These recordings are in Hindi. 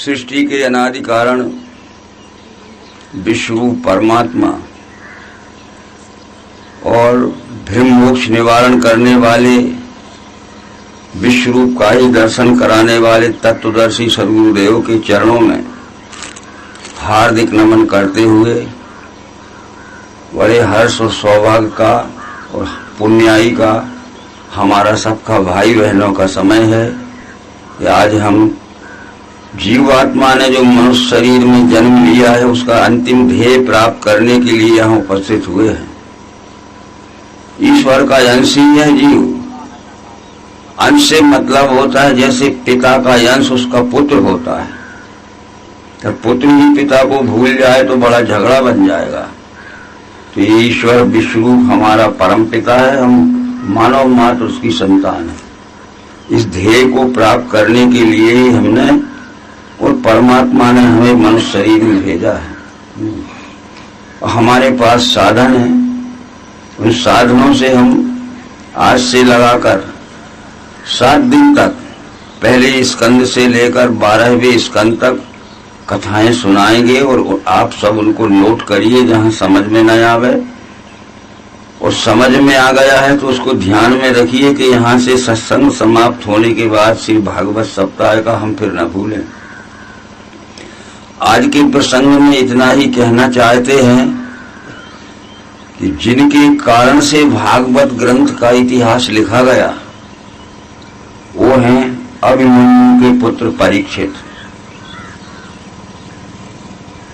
सृष्टि के अनादि कारण विश्वरूप परमात्मा और भ्रम मोक्ष निवारण करने वाले विश्वरूप का ही दर्शन कराने वाले तत्वदर्शी सद्गुरुदेव के चरणों में हार्दिक नमन करते हुए बड़े हर्ष और सौभाग्य का और पुण्याई का हमारा सबका भाई बहनों का समय है कि आज हम जीवात्मा ने जो मनुष्य शरीर में जन्म लिया है उसका अंतिम ध्येय प्राप्त करने के लिए यहाँ उपस्थित हुए हैं। ईश्वर का अंश ही है जीव। अंश से मतलब होता है जैसे पिता का अंश उसका पुत्र होता है, तो पुत्र ही पिता को भूल जाए तो बड़ा झगड़ा बन जाएगा। तो ईश्वर विश्वरूप हमारा परम पिता है, हम मानव मात्र उसकी संतान है। इस ध्येय को प्राप्त करने के लिए ही हमने और परमात्मा ने हमें मनुष्य शरीर में भेजा है। हमारे पास साधन है, उन साधनों से हम आज से लगाकर 7 दिन तक पहले स्कंद से लेकर 12वें स्कंद तक कथाएं सुनाएंगे और आप सब उनको नोट करिए जहां समझ में न आवे, और समझ में आ गया है तो उसको ध्यान में रखिए कि यहां से सत्संग समाप्त होने के बाद श्री भागवत सप्ताह का हम फिर न भूलें। आज के प्रसंग में इतना ही कहना चाहते हैं कि जिनके कारण से भागवत ग्रंथ का इतिहास लिखा गया वो हैं अभिमन्यु के पुत्र परीक्षित,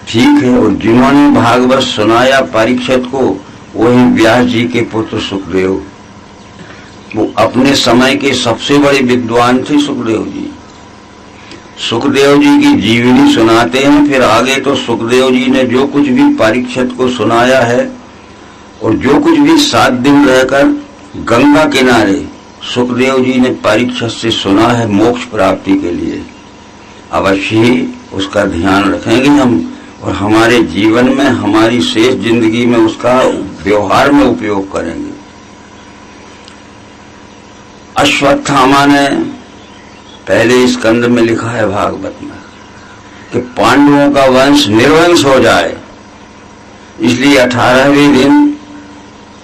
ठीक है। और जिन्होंने भागवत सुनाया परीक्षित को वो हैं व्यास जी के पुत्र सुखदेव। वो अपने समय के सबसे बड़े विद्वान थे सुखदेव जी। सुखदेव जी की जीवनी सुनाते हैं, फिर आगे तो सुखदेव जी ने जो कुछ भी परीक्षित को सुनाया है और जो कुछ भी 7 दिन रहकर गंगा किनारे सुखदेव जी ने परीक्षित से सुना है मोक्ष प्राप्ति के लिए, अवश्य ही उसका ध्यान रखेंगे हम और हमारे जीवन में हमारी शेष जिंदगी में उसका व्यवहार में उपयोग करेंगे। अश्वत्थामा ने पहले स्कंद में लिखा है भागवत में कि पांडवों का वंश निर्वंश हो जाए, इसलिए 18वें दिन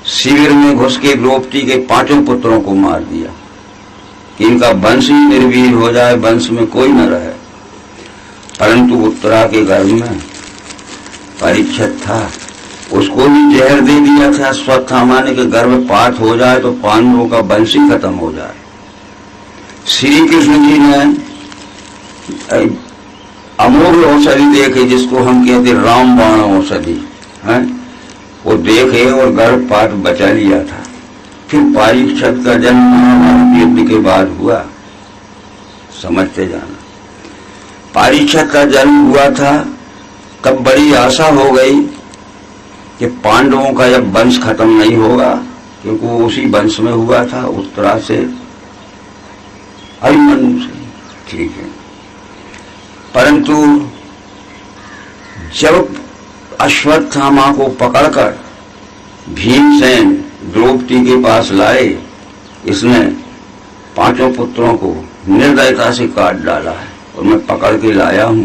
शिविर में घुस के द्रौपदी के 5 पुत्रों को मार दिया कि इनका वंश ही निर्वीर हो जाए, वंश में कोई न रहे। परंतु उत्तरा के गर्भ में परीक्षित था, उसको भी जहर दे दिया था अश्वत्थामा ने कि गर्भपात हो जाए तो पांडवों का वंश ही खत्म हो जाए। श्री कृष्ण जी ने अमोघ औषधि देखे जिसको हम कहते रामबाण औषधि है, वो देखे और गर्भपात बचा लिया था। फिर परीक्षित का जन्म महाभारत युद्ध के बाद हुआ, समझते जाना। परीक्षित का जन्म हुआ था तब बड़ी आशा हो गई कि पांडवों का जब वंश खत्म नहीं होगा, क्योंकि वो उसी वंश में हुआ था उत्तरा से अभिमन्यु से, ठीक है। परंतु जब अश्वत्थामा को पकड़कर भीमसेन द्रौपदी के पास लाए, इसने 5 पुत्रों को निर्दयता से काट डाला है और मैं पकड़ के लाया हूं,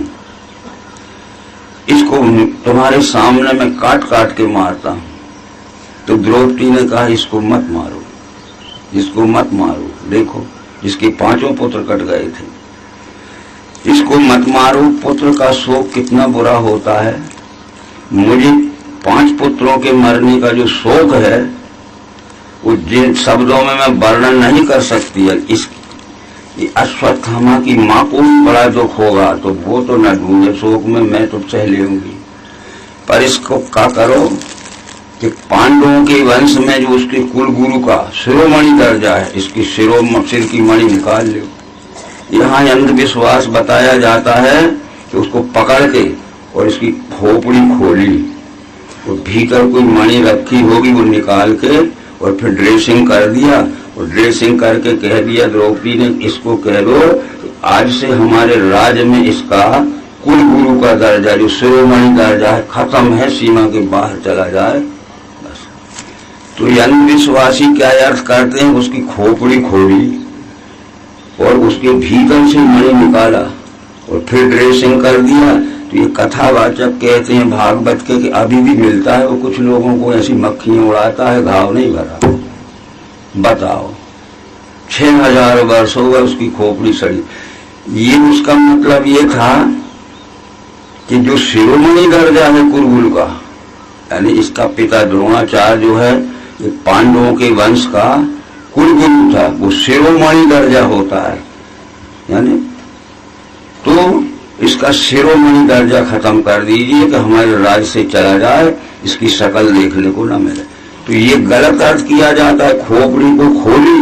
इसको तुम्हारे सामने मैं काट काट के मारता हूं। तो द्रौपदी ने कहा इसको मत मारो, इसको मत मारो, देखो जिसके 5 पुत्र कट गए थे, इसको मत मारो। पुत्र का शोक कितना बुरा होता है, मुझे 5 पुत्रों के मरने का जो शोक है वो जिन शब्दों में मैं वर्णन नहीं कर सकती है। इस अश्वत्थामा की माँ को भी बड़ा दुख होगा, तो वो तो न ढूंढे शोक में, मैं तो सह लेंगी। पर इसको क्या करो कि पांडवों के वंश में जो उसके कुल गुरु का शिरोमणि दर्जा है, इसकी सिर की मणि निकाल लो। यहाँ अंधविश्वास बताया जाता है कि उसको पकड़ के और इसकी खोपड़ी खोली, तो भीतर कोई मणि रखी होगी, वो निकाल के और फिर ड्रेसिंग कर दिया, और ड्रेसिंग करके कह दिया द्रौपदी ने इसको कह दो आज से हमारे राज्य में इसका कुल गुरु का दर्जा जो शिरोमणि दर्जा है खत्म है, सीमा के बाहर चला जाए बस। तो अंधविश्वासी क्या अर्थ करते हैं, उसकी खोपड़ी खोली और उसके भीतर से मणि निकाला और फिर ड्रेसिंग कर दिया। तो ये कथावाचक कहते हैं भागवत के कि अभी भी मिलता है वो कुछ लोगों को, ऐसी मक्खियां उड़ाता है, घाव नहीं भरा। बताओ 6000 वर्ष हो गए उसकी खोपड़ी सड़ी। ये उसका मतलब ये था कि जो शिरोमणि दर्जा है कुरुकुल का, यानी इसका पिता द्रोणाचार्य जो है ये पांडवों के वंश का कुलगुरु था, वो शिरोमणि दर्जा होता है। यानी तो इसका शिरोमणि दर्जा खत्म कर दीजिए कि हमारे राज्य से चला जाए, इसकी शक्ल देखने को न मिले। तो ये गलत अर्थ किया जाता है। खोपड़ी को खोली,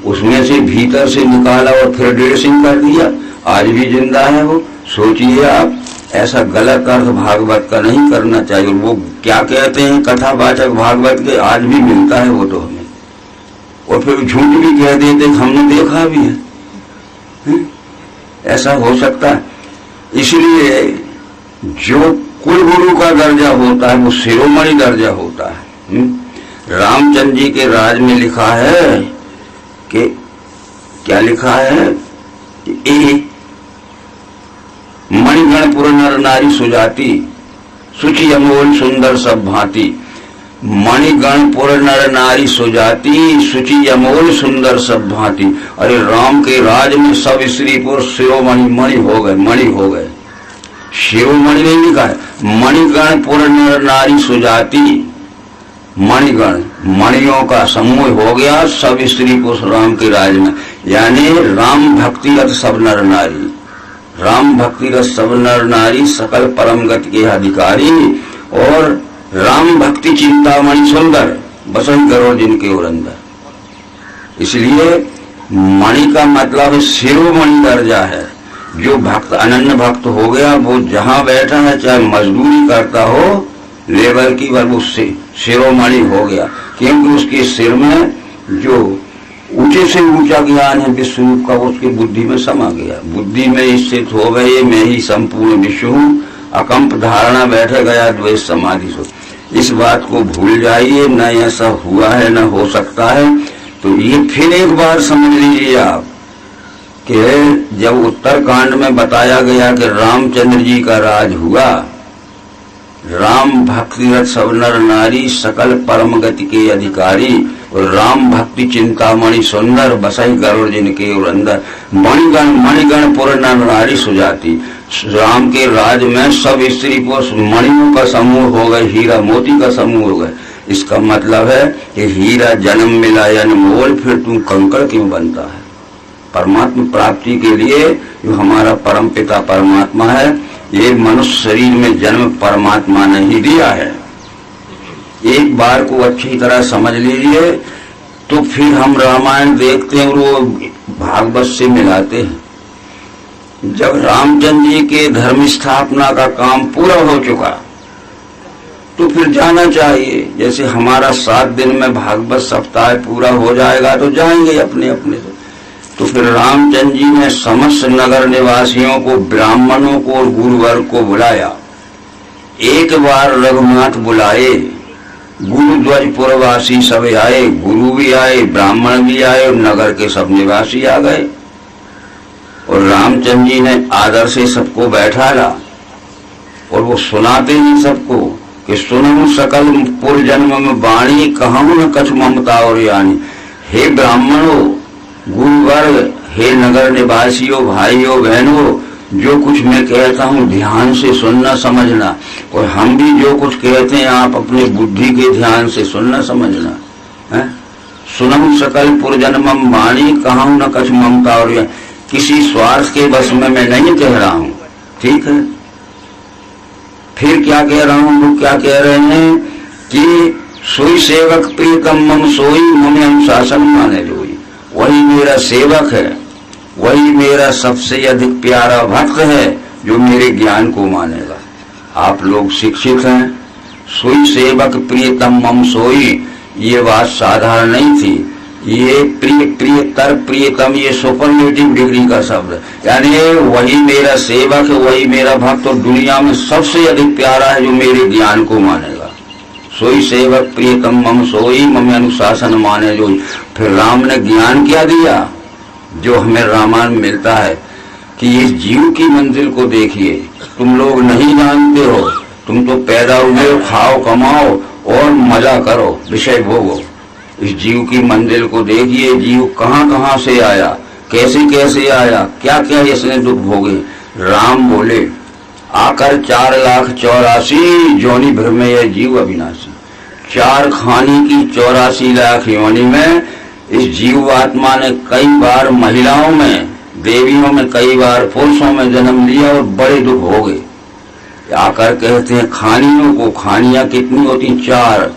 उसमें से भीतर से निकाला और फिर ड्रेसिंग कर दिया, आज भी जिंदा है वो। सोचिए आप, ऐसा गलत अर्थ भागवत का नहीं करना चाहिए। वो क्या कहते हैं कथावाचक भागवत के, आज भी मिलता है वो तो हमें, और फिर झूठ भी कह देते हमने देखा भी है। ऐसा हो सकता है? इसलिए जो कुलगुरु का दर्जा होता है वो शिरोमणि दर्जा होता है। रामचंद्र जी के राज में लिखा है कि क्या लिखा है कि मणिगणपुर नर नारी सुजाति, सुचि अमोल सुंदर सब भांति। मणिगणपुर नर नारी सुजाति, सुचि अमोल सुंदर सब भांति। अरे राम के राज में सब स्त्री पुरुष शिरोमणि मणि हो गए, मणि हो गए। शिरोमणि नहीं लिखा है, मणिगणपुर नर नारी सुजाति। मणिगण, मणियों का समूह हो गया सब स्त्री पुरुष राम के राज में। यानी राम भक्तिरत सब नर नारी, राम भक्तिरत सब नर नारी सकल परम गति के अधिकारी। और राम भक्ति चिंतामणि सुंदर, बसंत करो जिनके और अंदर। इसलिए मणि का मतलब है शिरोमणि दर्जा है। जो भक्त अनन्य भक्त हो गया वो जहां बैठा है, चाहे मजदूरी करता हो लेबर की, वह उससे शिरोमणि हो गया, क्योंकि उसके सिर में जो ऊंचे से ऊंचा ज्ञान है विश्वरूप का, उसकी बुद्धि में समा गया। बुद्धि में स्थित हो गए मैं ही संपूर्ण विश्व हूँ, अकंप धारणा बैठे गया द्वैत समाधि सो। इस बात को भूल जाइए, न ऐसा हुआ है न हो सकता है। तो ये फिर एक बार समझ लीजिए आप कि जब उत्तरकांड में बताया गया कि रामचंद्र जी का राज हुआ, राम भक्तिरत सब नर नारी सकल परम गति के अधिकारी, और राम भक्ति चिंतामणि सुंदर बसाई गरुड़ जिनके और अंदर। मणिगण पुर नर नारी सुजाति। राम के राज में सब स्त्री पुरुष मणियों का समूह हो गए, हीरा मोती का समूह हो गए। इसका मतलब है कि हीरा जन्म मिला अनमोल, फिर तू कंकड़ क्यों बनता है? परमात्मा प्राप्ति के लिए जो हमारा परम पिता परमात्मा है, ये मनुष्य शरीर में जन्म परमात्मा ने ही दिया है। एक बार को अच्छी तरह समझ लीजिए, तो फिर हम रामायण देखते हैं और वो भागवत से मिलाते हैं। जब रामचंद्र जी के धर्म स्थापना का काम पूरा हो चुका, तो फिर जाना चाहिए। जैसे हमारा 7 दिन में भागवत सप्ताह पूरा हो जाएगा तो जाएंगे अपने अपने से। तो फिर रामचंद्र जी ने समस्त नगर निवासियों को, ब्राह्मणों को और गुरुवर्ग को बुलाया। एक बार रघुनाथ बुलाए, गुरुध्वजपुरवासी सब आए, गुरु भी आए, ब्राह्मण भी आए और नगर के सब निवासी आ गए। और रामचंद्र जी ने आदर से सबको बैठाला और वो सुनाते हैं सबको कि सुनहु सकल पुर जन्म में वाणी, कहूं न कछु ममता और यानी। हे ब्राह्मणों, गुरुवर्ग, हे नगर निवासियों, भाइयों बहनों, जो कुछ मैं कहता हूँ ध्यान से सुनना समझना, और हम भी जो कुछ कहते हैं आप अपने बुद्धि के ध्यान से सुनना समझना है। सुनहु सकल पुरजन्मम वाणी, कहूं न कछु ममता और यानी। किसी स्वार्थ के बस में मैं नहीं कह रहा हूँ, ठीक है। फिर क्या कह रहा हूँ, वो क्या कह रहे हैं कि सोई सेवक प्रियतम मम सोई, मम अनुशासन माने जोई। वही मेरा सेवक है, वही मेरा सबसे अधिक प्यारा भक्त है जो मेरे ज्ञान को मानेगा। आप लोग शिक्षित हैं, सोई सेवक प्रियतम मम सोई, ये बात साधारण नहीं थी। ये प्रिय, प्रियतर, प्रियतम, ये सुपरलेटिव डिग्री का शब्द है। यानी वही मेरा सेवक है, वही मेरा भक्त, और दुनिया में सबसे अधिक प्यारा है जो मेरे ज्ञान को मानेगा। सोई सेवक प्रियतम मम सोई, मम अनुशासन माने जो। फिर राम ने ज्ञान क्या दिया जो हमें रामायण मिलता है कि इस जीव की मंजिल को देखिए, तुम लोग नहीं जानते हो, तुम तो पैदा हुए, खाओ कमाओ और मजा करो, विषय भोगो। इस जीव की मंजिल को देखिए, जीव कहाँ कहाँ से आया, कैसे कैसे आया, क्या क्या इसने दुख भोगे। राम बोले, आकर 4,84,000 योनि भर में यह जीव अविनाशी। 4 खानी की 84 लाख योनि में इस जीवात्मा ने कई बार महिलाओं में, देवियों में, कई बार पुरुषों में जन्म लिया और बड़े दुख हो गए। आकर कहते हैं खानियों को, खानियां कितनी होती? 4।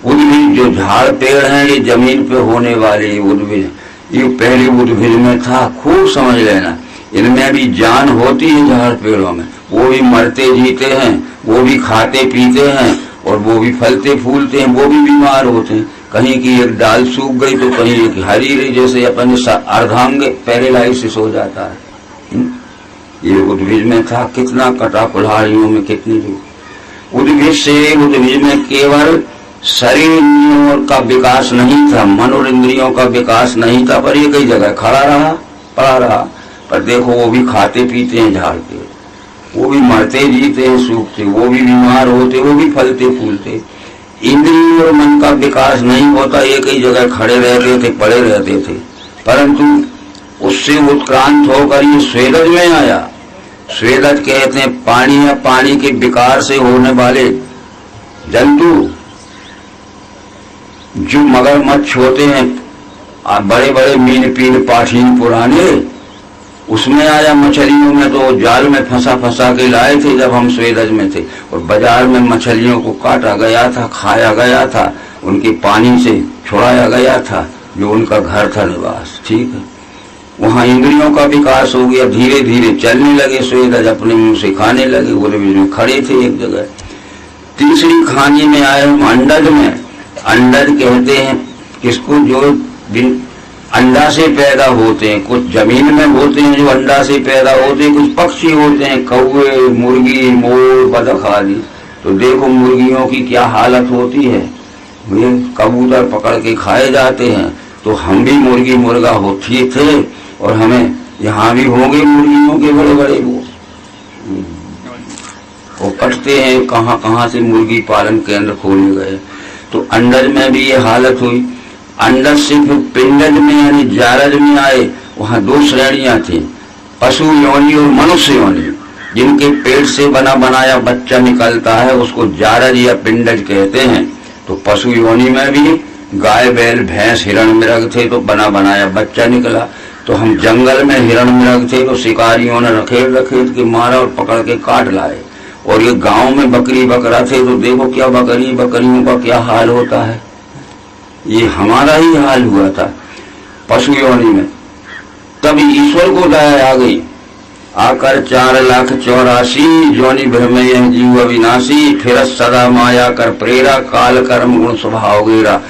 उद्भिद जो झाड़ पेड़ हैं, ये जमीन पे होने वाले उद्भिद, ये पहले उद्भिद में था, खूब समझ लेना। इनमें भी जान होती है झाड़ पेड़ों में, वो भी मरते जीते हैं, वो भी खाते पीते हैं और वो भी फलते फूलते हैं, वो भी बीमार होते हैं। कहीं की एक डाल सूख गई तो कहीं एक हरी रही, जैसे अपन अर्धांग पैरालाइसिस हो जाता है। ये उद्भिद में था, कितना कटा कुल्हाड़ियों में कितनी उद्भिद से उद्भिद में केवल शरीर इंद्रियों का विकास नहीं था, मनोर इंद्रियों का विकास नहीं था, पर ये कई जगह खड़ा रहा, पड़ा रहा। पर देखो वो भी खाते पीते हैं झाड़ पे, वो भी मरते जीते हैं, सूखते, वो भी बीमार होते, वो भी फलते फूलते। इंद्रिय और मन का विकास नहीं होता, ये कई जगह खड़े रहते थे, पड़े रहते थे। परंतु उससे उत्क्रांत होकर ये स्वेदज में आया। स्वेदज कहते हैं पानी या पानी के विकार से होने वाले जंतु, जो मगरमच्छ होते हैं, बड़े बड़े मीन पीन पाठीन पुराने, उसमें आया। मछलियों में तो जाल में फंसा फंसा के लाए थे जब हम स्वेदज में थे, और बाजार में मछलियों को काटा गया था, खाया गया था, उनके पानी से छुड़ाया गया था, जो उनका घर था निवास। ठीक है, वहां इंद्रियों का विकास हो गया, धीरे धीरे चलने लगे स्वेदज, अपने मुंह से खाने लगे, वो में खड़े थे एक जगह। तीसरी खानी में आए हम अंडज में। अंडज कहते हैं किसको? जो अंडा से पैदा होते हैं, कुछ जमीन में होते हैं जो अंडा से पैदा होते हैं, कुछ पक्षी होते हैं, कौवे, मुर्गी, मोर, बतख आदि। तो देखो मुर्गियों की क्या हालत होती है, वे कबूतर पकड़ के खाए जाते हैं। तो हम भी मुर्गी मुर्गा होती थे और हमें यहाँ भी होंगे मुर्गियों के बड़े बड़े वो कटते हैं, कहाँ कहाँ से मुर्गी पालन केंद्र खोले गए। तो अंडज में भी ये हालत हुई। अंडज से फिर पिंडज में यानी जारज में आए, वहाँ 2 श्रेणियां थी, पशु योनि और मनुष्य योनि। जिनके पेट से बना बनाया बच्चा निकलता है उसको जारज या पिंडज कहते हैं। तो पशु योनि में भी गाय, बैल, भैंस, हिरण, मृग थे, तो बना बनाया बच्चा निकला। तो हम जंगल में हिरण मृग थे, तो शिकारियों ने रखेल रखेल के मारा और पकड़ के काट लाए। और ये गांव में बकरी बकरा थे, तो देखो क्या बकरियों का क्या हाल होता है। ये हमारा ही हाल हुआ था पशु योनि में। तब ईश्वर को दया आ गई, आकर 4,84,000 योनि भर में यह जीव अविनाशी। फिर सदा माया कर प्रेरा, काल कर्म गुण स्वभाव गेरा,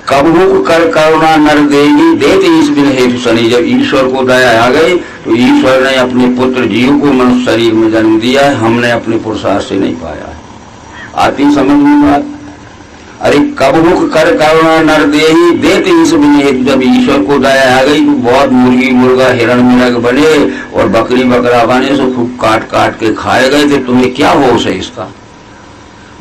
कबहू कर करुणा नर देगी, देते इस बिन हेतु शनि। जब ईश्वर को दया आ गई तो ईश्वर ने अपने पुत्र जीव को मनुष्य शरीर में जन्म दिया है, हमने अपने पुरुषार्थ से नहीं पाया है। आती समझ में बात? अरे कबहू कर करुणा नर देही, देते इस बिन हेतु। जब ईश्वर को दया आ गई तो बहुत मुर्गी मुर्गा हिरण मृग बने और बकरी बकरा बने, सो खूब काट काट के खाए गए थे। तुम्हें क्या होश है इसका?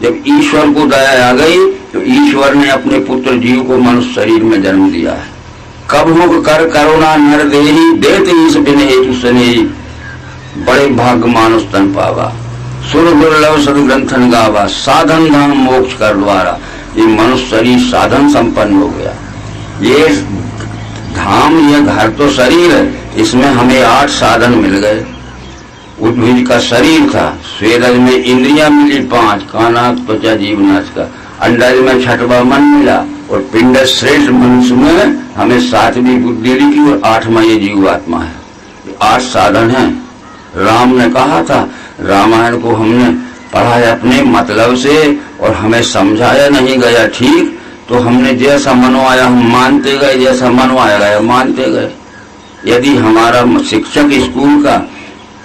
जब ईश्वर को दया आ गई तो ईश्वर ने अपने पुत्र जीव को मनुष्य शरीर में जन्म दिया है। कबहू कर करुणा नर देही, देते इस बिन हेतु शनि। बड़े भाग्य मानुष तन पावा, सुर दुर्लभ सदग्रंथन गावा, साधन धाम मोक्ष कर द्वारा। ये मनुष्य शरीर साधन संपन्न हो गया। ये धाम, ये घर तो शरीर है, इसमें हमें 8 साधन मिल गए। उद्भिद का शरीर था, स्वेदज में इंद्रियां मिली 5, काना त्वचा जीव नासिका। अंडज में 6वां मन मिला और पिंड श्रेष्ठ मनुष्य में हमें 7वीं बुद्धि लिखी और 8वां ये जीवात्मा है। 8 साधन हैं। राम ने कहा था, रामायण को हमने पढ़ा है अपने मतलब से और हमें समझाया नहीं गया ठीक, तो हमने जैसा मनवाया हम मानते गए, जैसा मनवाया गया मानते गए। यदि हमारा शिक्षक स्कूल का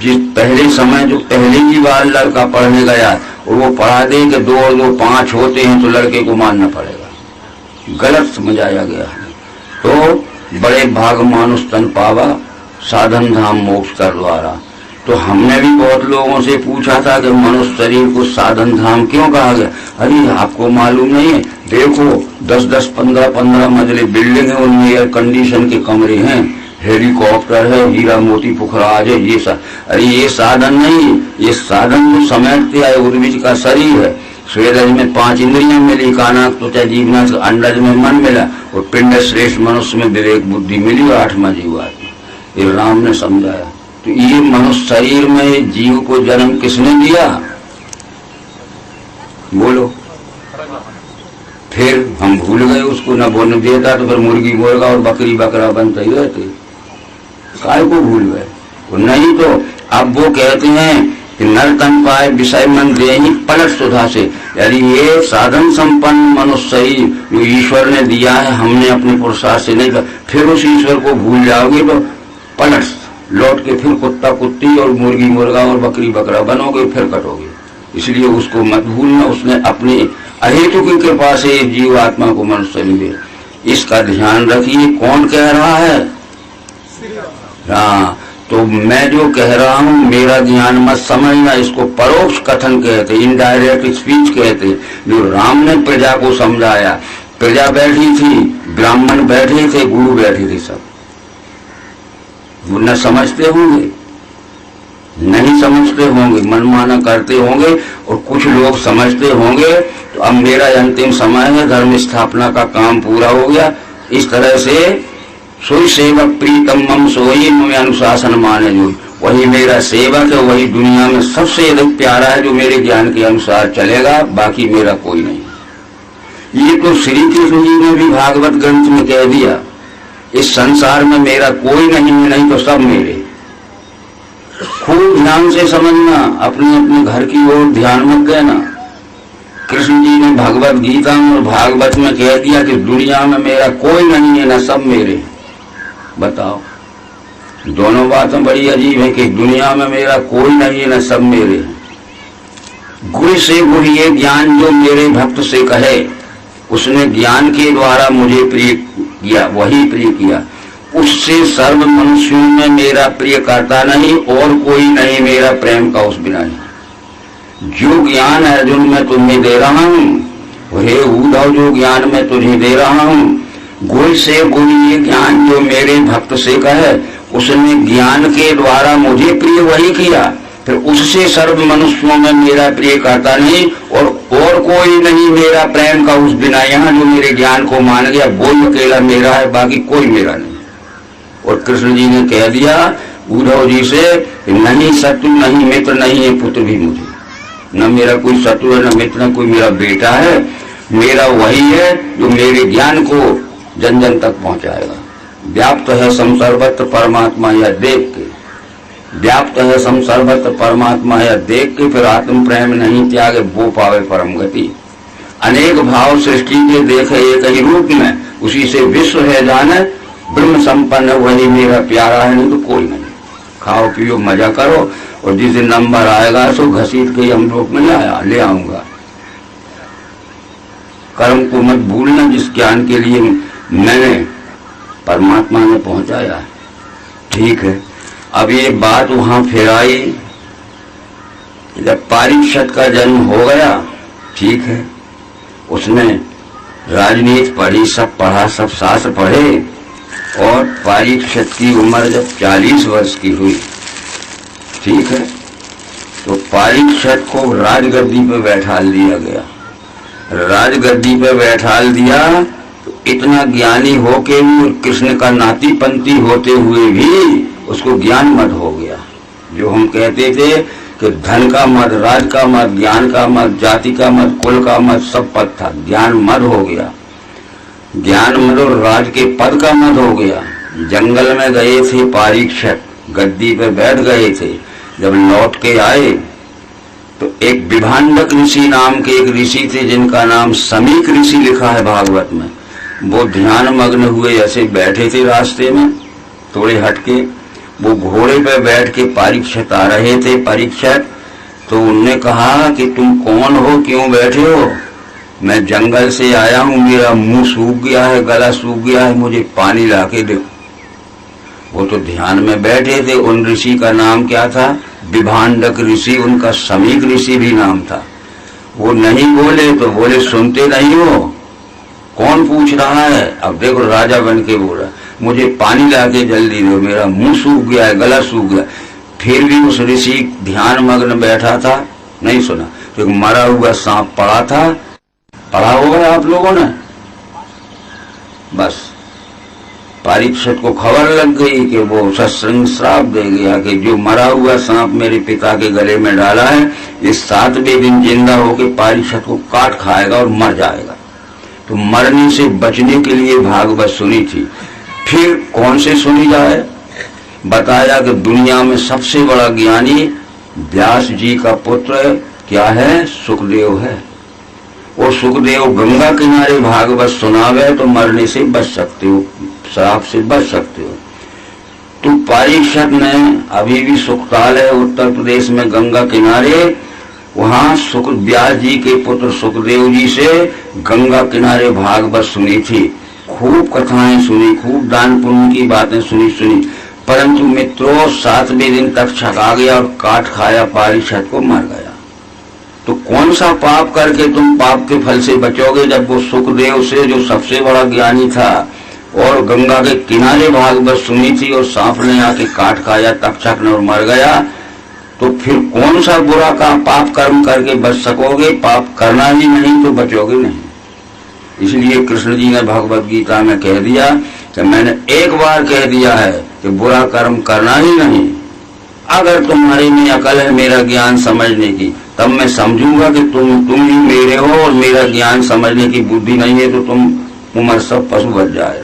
जिस पहले समय जो पहली ही बार लड़का पढ़ने गया और वो पढ़ा दे कि 2 और 2 5 होते हैं, तो लड़के को मानना पड़ेगा। गलत समझाया गया है। तो बड़े भाग मानुष तन पावा, साधन धाम मोक्ष कर द्वारा। तो हमने भी बहुत लोगों से पूछा था कि मनुष्य शरीर को साधन धाम क्यों कहा गया। अरे आपको मालूम नहीं है, देखो 10-10, 15-15 मंजिले बिल्डिंग है, उनमें एयर कंडीशन के कमरे हैं, हेलीकॉप्टर है, हीरा मोती पुखराज है, ये सब। अरे ये साधन नहीं, ये साधन जो समेटते आए उद्भिज का शरीर है। स्वेदज में 5 इंद्रियां मिली, कानाक त्वचा जीवना, अंडज में मन मिला, और पिंड श्रेष्ठ मनुष्य में विवेक बुद्धि मिली, और 8वां जीव आत्मा। ये राम ने समझाया। तो ये मनुष्य शरीर में जीव को जन्म किसने दिया, बोलो। फिर हम भूल गए उसको, न बोलने देता तो फिर मुर्गी मुर्गा और बकरी बकरा बनते ही रहते, काय को भूल गए। नहीं तो अब वो कहते हैं कि नर तन पाए विषय मन दे ही पलट सुधा से, यानी ये साधन संपन्न मनुष्य शरीर जो ईश्वर ने दिया है, हमने अपने पुरुषार्थ से नहीं कर, फिर उस ईश्वर को भूल जाओगे तो पलट लौट के फिर कुत्ता कुत्ती और मुर्गी मुर्गा और बकरी बकरा बनोगे, फिर कटोगे। इसलिए उसको मत भूलना, उसने अपनी अहेतु की कृपा से जीव आत्मा को मनुष्य शरीर दिया। इसका ध्यान रखिए। कौन कह रहा है? हाँ, तो मैं जो कह रहा हूं मेरा ज्ञान मत समझना, इसको परोक्ष कथन कहते, इनडायरेक्ट स्पीच कहते। जो राम ने प्रजा को समझाया, प्रजा बैठी थी, ब्राह्मण बैठे थे, गुरु बैठे थे, सब वो न समझते होंगे, नहीं समझते होंगे, मनमाना करते होंगे, और कुछ लोग समझते होंगे। तो अब मेरा अंतिम समय है, धर्म स्थापना का काम पूरा हो गया। इस तरह से सोई सेवक प्रीतम मम सोई में अनुशासन माने, जो वही मेरा सेवक है, वही दुनिया में सबसे अधिक प्यारा है, जो मेरे ज्ञान के अनुसार चलेगा, बाकी मेरा कोई नहीं। ये तो श्री कृष्ण जी ने भी भागवत ग्रंथ में कह दिया, इस संसार में मेरा कोई नहीं है, नहीं तो सब मेरे। खूब ध्यान से समझना, अपने अपने घर की ओर ध्यान मत देना। कृष्ण जी ने भगवत गीता और भागवत में कह दिया कि दुनिया में मेरा कोई नहीं है, ना सब मेरे। बताओ, दोनों बातें बड़ी अजीब है कि दुनिया में मेरा कोई नहीं है, ना सब मेरे। गुरु से गुरु ये ज्ञान जो मेरे भक्त से कहे, उसने ज्ञान के द्वारा मुझे प्रिय किया, वही प्रिय किया। उससे सर्व मनुष्यों में मेरा प्रिय करता नहीं, और कोई नहीं मेरा प्रेम का उस बिना नहीं। जो ज्ञान अर्जुन मैं तुम्हें दे रहा हूँ, हे उद्धव जो ज्ञान मैं तुझे दे रहा हूँ, गुरु से गुरु ये ज्ञान जो मेरे भक्त से कहे, उसने ज्ञान के द्वारा मुझे प्रिय वही किया। फिर उससे सर्व मनुष्यों में मेरा प्रिय करता नहीं, और कोई नहीं मेरा प्रेम का उस बिना। यहाँ जो मेरे ज्ञान को मान गया वो अकेला मेरा है, बाकी कोई मेरा नहीं। और कृष्ण जी ने कह दिया उद्धव जी से, नहीं शत्रु नहीं मित्र नहीं है पुत्र भी मुझे, न मेरा कोई शत्रु है, न मित्र, न कोई मेरा बेटा है, मेरा वही है जो मेरे ज्ञान को जन जन तक पहुंचाएगा। व्याप्त है सम सर्वत्र परमात्मा यह देख के, व्याप्त है सम सर्वत्र परमात्मा यह देख के, फिर आत्म प्रेम नहीं त्यागे वो पावे परम गति। अनेक भाव सृष्टि के देखे एक ही रूप में, उसी से विश्व है जाने, ब्रह्म संपन्न वही मेरा प्यारा है, नहीं तो कोई नहीं। खाओ पियो मजा करो, और जिस दिन नंबर आएगा तो घसीट के हम लोग में ले आऊंगा। कर्म को मत भूलना, जिस ज्ञान के लिए मैंने परमात्मा ने पहुंचाया। ठीक है, अब ये बात वहां फिर आई, जब परीक्षित का जन्म हो गया, ठीक है, उसने राजनीति पढ़ी, सब पढ़ा, सब शास्त्र पढ़े, और परीक्षित की उम्र जब 40 वर्ष की हुई, ठीक है, तो परीक्षित को राजगद्दी पे बैठाल दिया गया। राजगद्दी पे बैठाल दिया तो इतना ज्ञानी होके भी, कृष्ण का नाती पंथी होते हुए भी उसको ज्ञान मद हो गया। जो हम कहते थे कि धन का मद, राज का मद, ज्ञान का मद, जाति का मद, कुल का मद, सब पद था, ज्ञान मद हो गया। ज्ञान मद और राज के पद का मद हो गया। जंगल में गए थे परीक्षित, गद्दी पे बैठ गए थे, जब लौट के आए तो एक विभांडक ऋषि नाम के एक ऋषि थे, जिनका नाम समीक ऋषि लिखा है भागवत में। वो ध्यान मग्न हुए ऐसे बैठे थे रास्ते में, थोड़े हटके। वो घोड़े पे बैठ के परीक्षित आ रहे थे। परीक्षित तो उनने कहा कि तुम कौन हो, क्यों बैठे हो? मैं जंगल से आया हूं, मेरा मुंह सूख गया है, गला सूख गया है, मुझे पानी लाके दो। वो तो ध्यान में बैठे थे। उन ऋषि का नाम क्या था? विभांडक ऋषि, उनका समीक ऋषि भी नाम था। वो नहीं बोले तो बोले सुनते नहीं हो, कौन पूछ रहा है। अब देखो राजा बन के बोला मुझे पानी लाके जल्दी दो, मेरा मुंह सूख गया है, गला सूख गया। फिर भी उस ऋषि ध्यान मग्न बैठा था, नहीं सुना। तो एक मरा हुआ सांप पड़ा था, पढ़ा होगा आप लोगों ने। बस परीक्षित को खबर लग गई कि वो सत्संग श्राप दे गया कि जो मरा हुआ सांप मेरे पिता के गले में डाला है, इस 7वें दिन जिंदा होकर परीक्षित को काट खाएगा और मर जाएगा। तो मरने से बचने के लिए भागवत सुनी थी। फिर कौन से सुनी जाए? बताया कि दुनिया में सबसे बड़ा ज्ञानी व्यास जी का पुत्र क्या है? सुखदेव है। और सुखदेव गंगा किनारे भागवत सुनावे तो मरने से बच सकते हो, श्राप से बच सकते हो। तो परीक्षित ने अभी भी सुखताल है उत्तर प्रदेश में गंगा किनारे, वहां सुख व्यास जी के पुत्र सुखदेव जी से गंगा किनारे भागवत सुनी थी। खूब कथाएं सुनी, खूब दान पुण्य की बातें सुनी। परंतु मित्रों 7वें दिन तक छका गया और काट खाया, परीक्षित को मर गया। तो कौन सा पाप करके तुम पाप के फल से बचोगे, जब वो सुखदेव से जो सबसे बड़ा ज्ञानी था और गंगा के किनारे भागवत सुनी थी और सांप ने आके काट खाया, तक्षक ने और मर गया। तो फिर कौन सा बुरा का पाप कर्म करके बच सकोगे? पाप करना ही नहीं तो बचोगे नहीं। इसलिए कृष्ण जी ने भगवत गीता में कह दिया कि मैंने एक बार कह दिया है कि बुरा कर्म करना ही नहीं। अगर तुम्हारे में अकल है मेरा ज्ञान समझने की, तब मैं समझूंगा कि तुम ही मेरे हो, और मेरा ज्ञान समझने की बुद्धि नहीं है तो तुम उम्र सब पशु बच जाए।